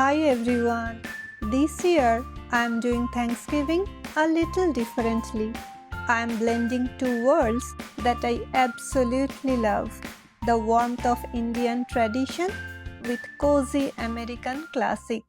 Hi everyone. This year I am doing Thanksgiving a little differently. I am blending two worlds that I absolutely love, the warmth of Indian tradition with cozy American classic.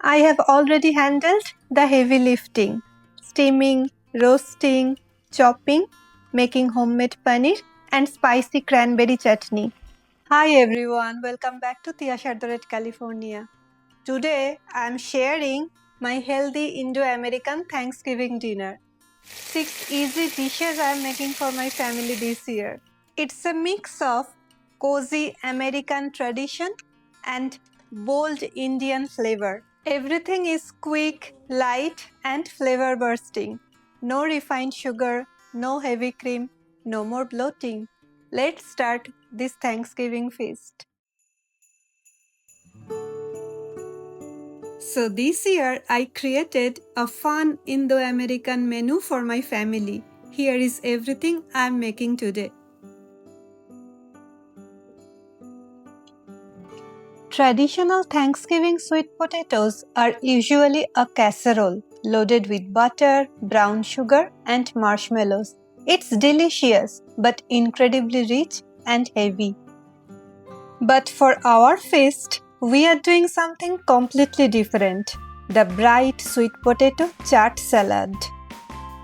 I have already handled the heavy lifting, steaming, roasting, chopping, making homemade paneer and spicy cranberry chutney. Hi everyone, welcome back to Tia Shardoret, California. Today I am sharing my healthy Indo-American Thanksgiving dinner. 6 easy dishes I am making for my family this year. It's a mix of cozy American tradition and bold Indian flavor. Everything is quick, light and flavor bursting. No refined sugar, no heavy cream, no more bloating. Let's start this Thanksgiving feast. So this year I created a fun Indo-American menu for my family. Here is everything I am making today. Traditional Thanksgiving sweet potatoes are usually a casserole loaded with butter, brown sugar and marshmallows. It's delicious but incredibly rich and heavy. But for our feast, we are doing something completely different. The bright sweet potato chaat salad.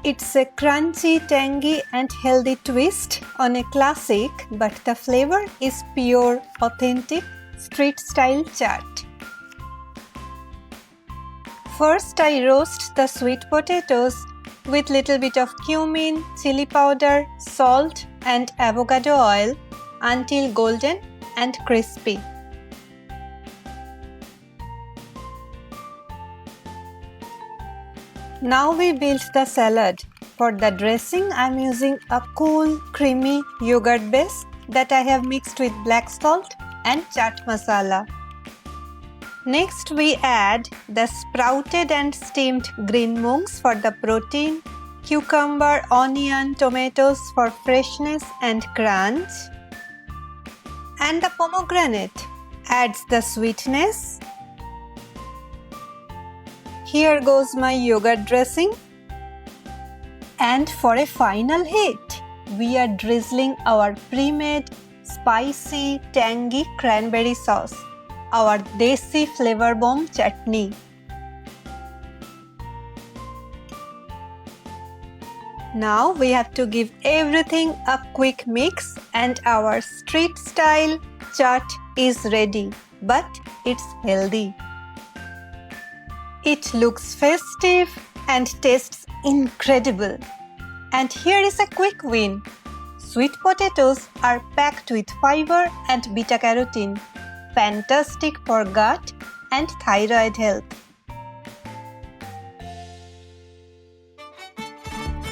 It's a crunchy, tangy and healthy twist on a classic, but the flavor is pure, authentic, street-style chaat. First, I roast the sweet potatoes with little bit of cumin, chili powder, salt and avocado oil until golden and crispy. Now we build the salad. For the dressing, I am using a cool, creamy yogurt base that I have mixed with black salt and chaat masala. Next, we add the sprouted and steamed green moongs for the protein, cucumber, onion, tomatoes for freshness and crunch, and the pomegranate adds the sweetness. Here goes my yogurt dressing. And for a final hit, we are drizzling our pre-made spicy, tangy cranberry sauce, our desi flavor bomb chutney. Now we have to give everything a quick mix and our street style chaat is ready, but it's healthy. It looks festive and tastes incredible. And here is a quick win. Sweet potatoes are packed with fiber and beta-carotene, fantastic for gut and thyroid health.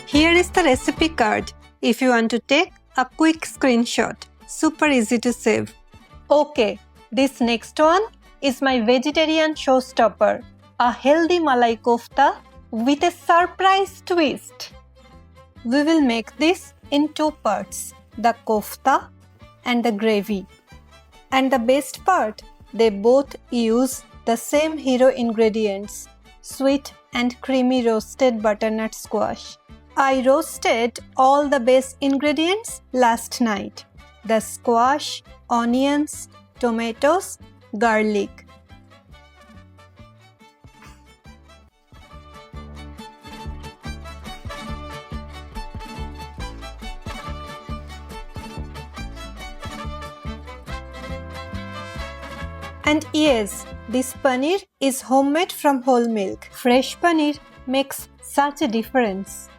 Here is the recipe card if you want to take a quick screenshot. Super easy to save. Okay, this next one is my vegetarian showstopper, a healthy malai kofta with a surprise twist. We will make this in two parts, the kofta and the gravy. And the best part, they both use the same hero ingredients, sweet and creamy roasted butternut squash. I roasted all the base ingredients last night, the squash, onions, tomatoes, garlic. And yes, this paneer is homemade from whole milk. Fresh paneer makes such a difference.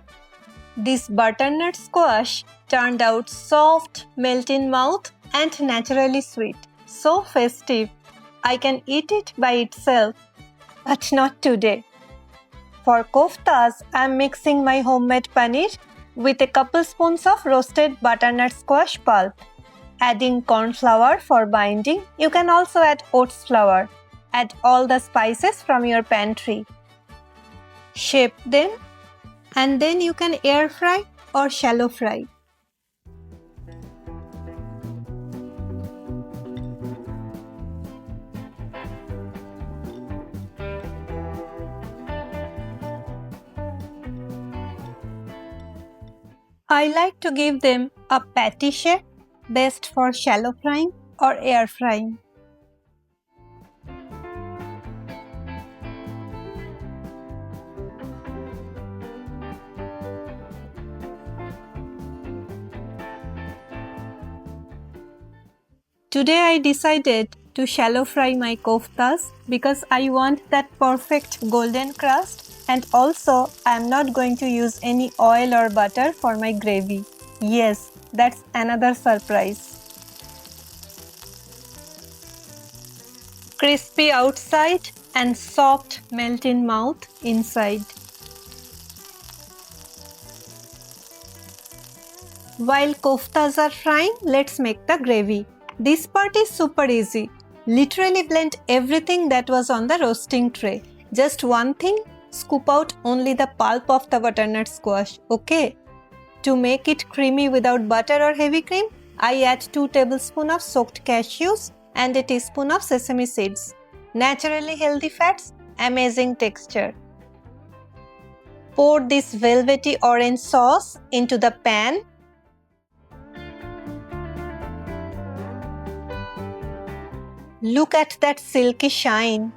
This butternut squash turned out soft, melt in mouth and naturally sweet. So festive. I can eat it by itself, but not today. For koftas, I am mixing my homemade paneer with a couple spoons of roasted butternut squash pulp. Adding corn flour for binding. You can also add oats flour. Add all the spices from your pantry. Shape them and then you can air fry or shallow fry. I like to give them a patty shape, best for shallow frying or air frying. Today I decided to shallow fry my koftas because I want that perfect golden crust, and also I am not going to use any oil or butter for my gravy. Yes, that's another surprise. Crispy outside and soft melt in mouth inside. While koftas are frying, let's make the gravy. This part is super easy. Literally blend everything that was on the roasting tray. Just one thing, scoop out only the pulp of the butternut squash, okay? To make it creamy without butter or heavy cream, I add 2 tablespoons of soaked cashews and a teaspoon of sesame seeds. Naturally healthy fats, amazing texture. Pour this velvety orange sauce into the pan. Look at that silky shine.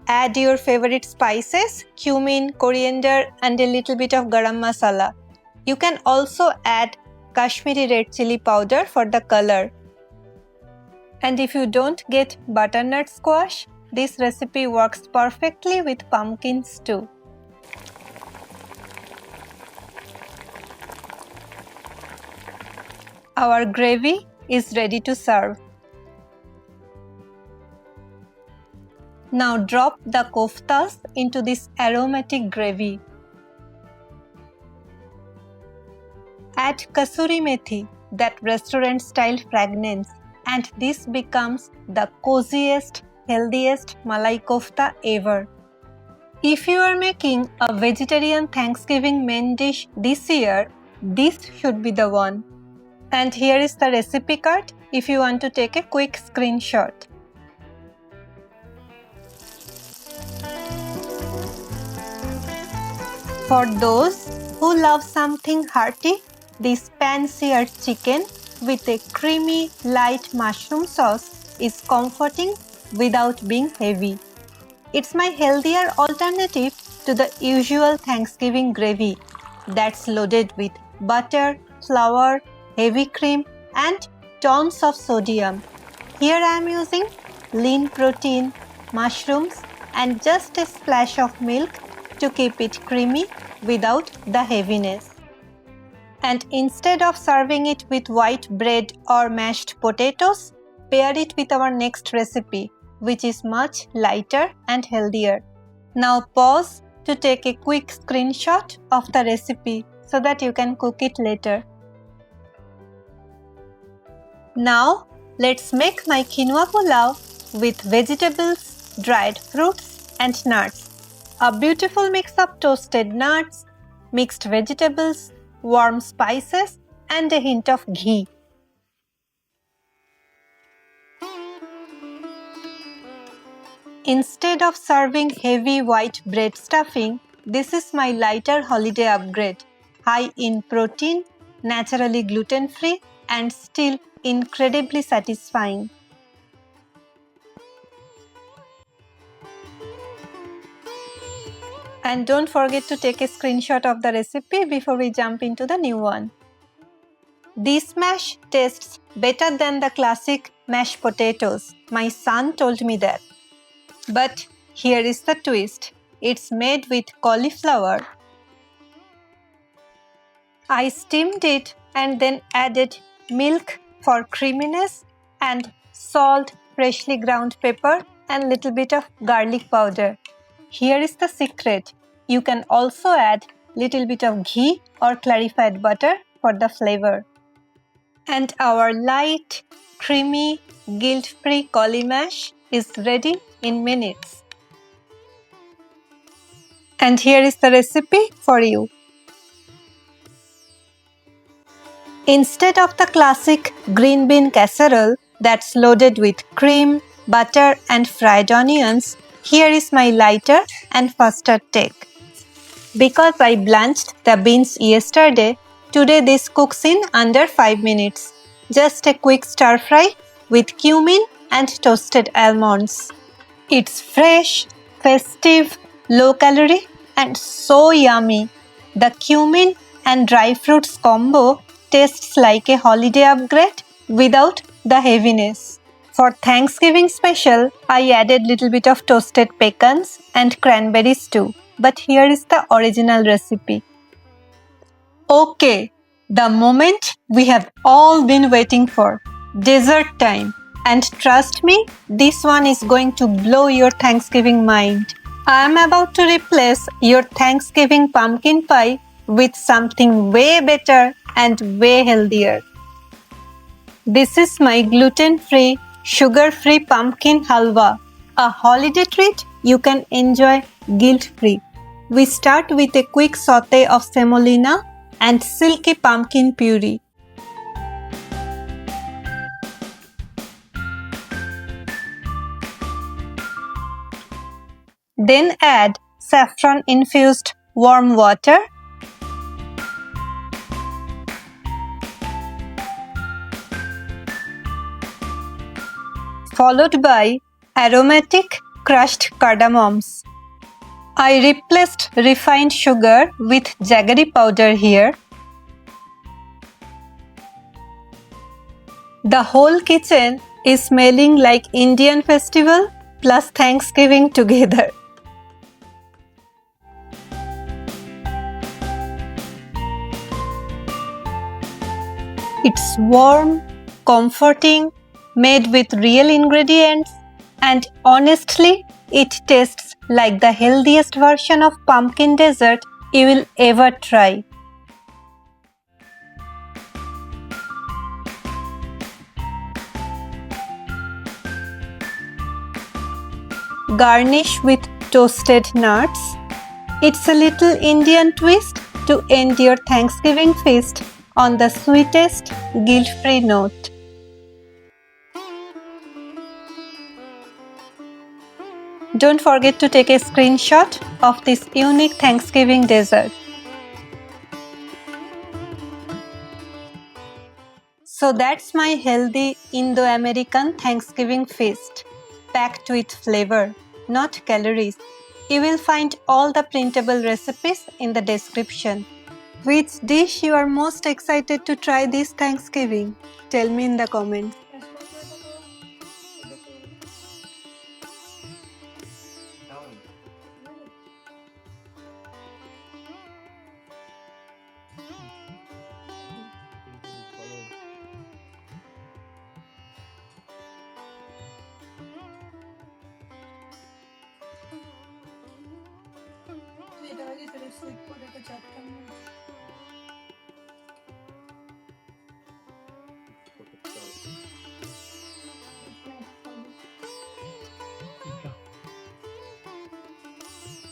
Add your favorite spices, cumin, coriander and a little bit of garam masala. You can also add Kashmiri red chili powder for the color. And if you don't get butternut squash, this recipe works perfectly with pumpkins too. Our gravy is ready to serve. Now drop the koftas into this aromatic gravy. Add kasuri methi, that restaurant-style fragrance, and this becomes the coziest, healthiest malai kofta ever. If you are making a vegetarian Thanksgiving main dish this year, this should be the one. And here is the recipe card if you want to take a quick screenshot. For those who love something hearty, this pan-seared chicken with a creamy, light mushroom sauce is comforting without being heavy. It's my healthier alternative to the usual Thanksgiving gravy that's loaded with butter, flour, heavy cream and tons of sodium. Here I am using lean protein, mushrooms and just a splash of milk to keep it creamy without the heaviness. And instead of serving it with white bread or mashed potatoes, pair it with our next recipe, which is much lighter and healthier. Now pause to take a quick screenshot of the recipe so that you can cook it later. Now let's make my quinoa pulao with vegetables, dried fruits and nuts. A beautiful mix of toasted nuts, mixed vegetables, warm spices and a hint of ghee. Instead of serving heavy white bread stuffing, this is my lighter holiday upgrade. High in protein, naturally gluten-free and still incredibly satisfying. And don't forget to take a screenshot of the recipe before we jump into the new one. This mash tastes better than the classic mashed potatoes. My son told me that. But here is the twist. It's made with cauliflower. I steamed it and then added milk for creaminess and salt, freshly ground pepper and little bit of garlic powder. Here is the secret. You can also add little bit of ghee or clarified butter for the flavor. And our light, creamy, guilt-free cauli mash is ready in minutes. And here is the recipe for you. Instead of the classic green bean casserole that's loaded with cream, butter and fried onions, here is my lighter and faster take. Because I blanched the beans yesterday, Today this cooks in under 5 minutes. Just a quick stir fry with cumin and toasted almonds. It's fresh, festive, low calorie and so yummy. The cumin and dry fruits combo tastes like a holiday upgrade without the heaviness. For Thanksgiving special, I added little bit of toasted pecans and cranberries too. But here is the original recipe. Okay, the moment we have all been waiting for, dessert time. And trust me, this one is going to blow your Thanksgiving mind. I am about to replace your Thanksgiving pumpkin pie with something way better and way healthier. This is my gluten-free, sugar-free pumpkin halwa, a holiday treat you can enjoy guilt-free. We start with a quick sauté of semolina and silky pumpkin puree. Then add saffron-infused warm water, followed by aromatic crushed cardamoms. I replaced refined sugar with jaggery powder here. The whole kitchen is smelling like Indian festival plus Thanksgiving together. It's warm, comforting, made with real ingredients, and honestly, it tastes like the healthiest version of pumpkin dessert you will ever try. Garnish with toasted nuts. It's a little Indian twist to end your Thanksgiving feast on the sweetest, guilt-free note. Don't forget to take a screenshot of this unique Thanksgiving dessert. So that's my healthy Indo-American Thanksgiving feast, packed with flavor, not calories. You will find all the printable recipes in the description. Which dish you are most excited to try this Thanksgiving? Tell me in the comments.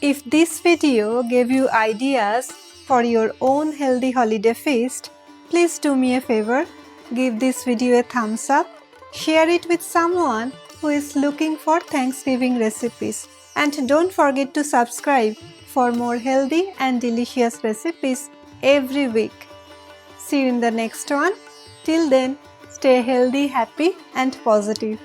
If this video gave you ideas for your own healthy holiday feast, please do me a favor, give this video a thumbs up, share it with someone who is looking for Thanksgiving recipes, and don't forget to subscribe for more healthy and delicious recipes every week. See you in the next one. Till then, stay healthy, happy and positive.